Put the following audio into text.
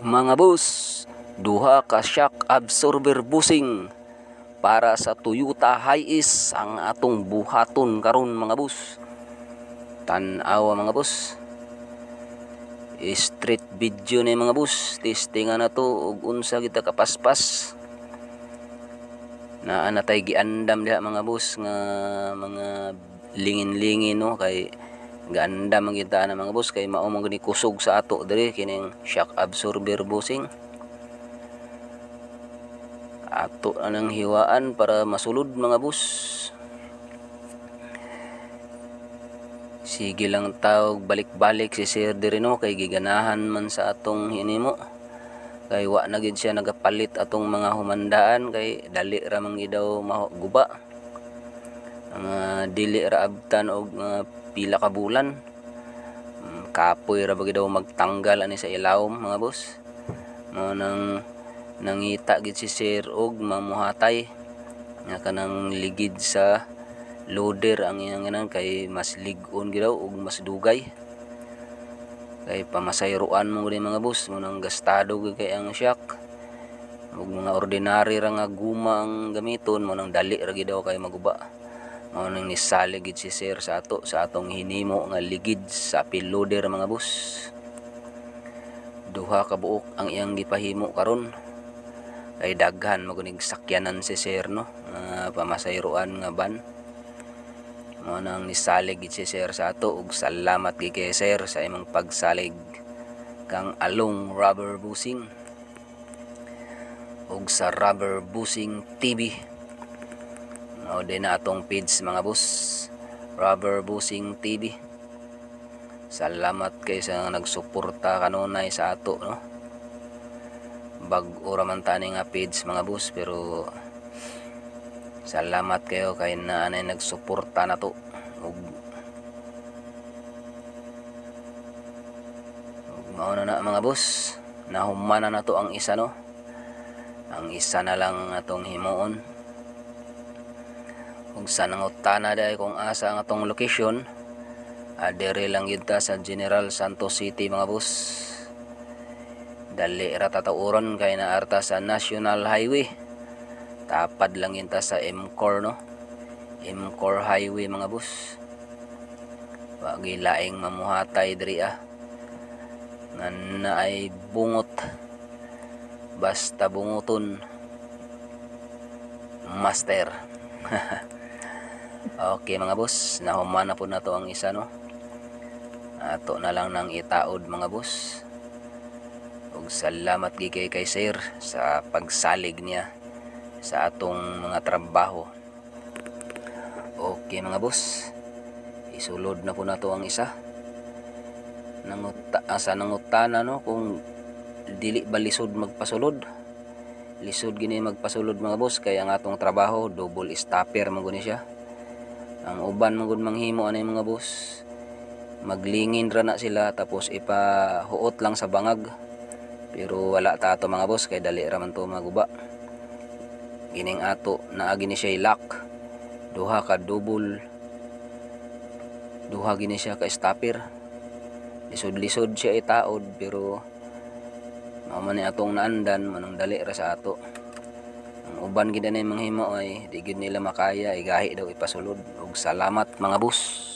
Mga boss, duha ka shock absorber busing para sa Toyota Hiace ang atong buhaton karon mga boss. Tan-awa mga boss. Street video ni mga boss. Testingan na to ug unsa kita kapaspas. Naa na tay giandam diha mga boss nga mga lingin-lingin no kay ganda man kita na mga boss kay mao man gani kusog sa ato diri kining shock absorber busing. Ato anang hiwaan para masulod mga boss. Sige lang tawag balik-balik si Sir diri no kay giganahan man sa atong hinimo. Kay wa na gid siya nagapalit atong mga humandaan kay dali ra man gid daw maguba. Dili ra abtan og pila ka bulan. Kapoy ra ba gid daw magtanggal ani sa ilawom mga boss. Mao nang nangita gid si Sir og mamuhatay nga kanang ligid sa loader ang iyang ganan kay mas lig-on gid daw og mas dugay. Kay pamasayroan mo gid mga boss mo nang gastado gid kay ang shock. Ug mga ordinary ra nga guma ang gamiton mo nang dali ra gid daw kay maguba. Mao nang nisali gid si Sir sa atong hinimo nga ligid sa apil loader mga boss. Duha ka buok ang iyang gipahimo karon. Kay daghan mo kunig sakyanan si Sir no pamasayroan nga ban. Mao nang nisalig gid si Sir sa ato ug salamat gid kay Sir sa imong pagsalig kang Along Rubber Busing ug sa Rubber Busing TV. Mao din na atong page mga boss, Rubber Busing TV. Salamat kay sa nagsuporta kanunay sa ato no. Bag-o ra man tani nga page mga boss pero salamat kayo kay naanay nagsuporta na to ug mao na mga boss nahumana na to ang isa no. Ang isa na lang atong himuon ug sa nangutana dai kung asa ang atong location adere lang yun ta sa General Santos City mga boss. Dali ra tatauron kay naarta sa National Highway. Tapad lang yun ta sa MCOR no. MCOR Highway mga boss. Wa gilaing mamuhatay diri nga naay bungot. Basta bunguton master. Okay mga boss, nahumana po na to ang isa no. Ato na lang nang itaod mga boss. Ug salamat gid kay Sir sa pagsalig niya sa atong mga trabaho. Okay mga boss, isulod na po na to ang isa. Nangutana no kung dili ba lisod magpasulod. Lisod gini magpasulod mga boss kay ang atong trabaho double stopper man guni siya. Ang uban man gud manghimo ani mga boss, maglingin ra na sila tapos ipahuot lang sa bangag. Pero wala ta ato mga boss kay dali ra man to maguba. Gining ato naa gini siya lock. Duha gini siya ka stopper. Lisod-lisod siya itaod pero mao man ni atong naandan manang dali ra sa ato. Ang uban gid na manghimo ay di gid nila makaya igahi daw ipasulod. Ug salamat mga boss.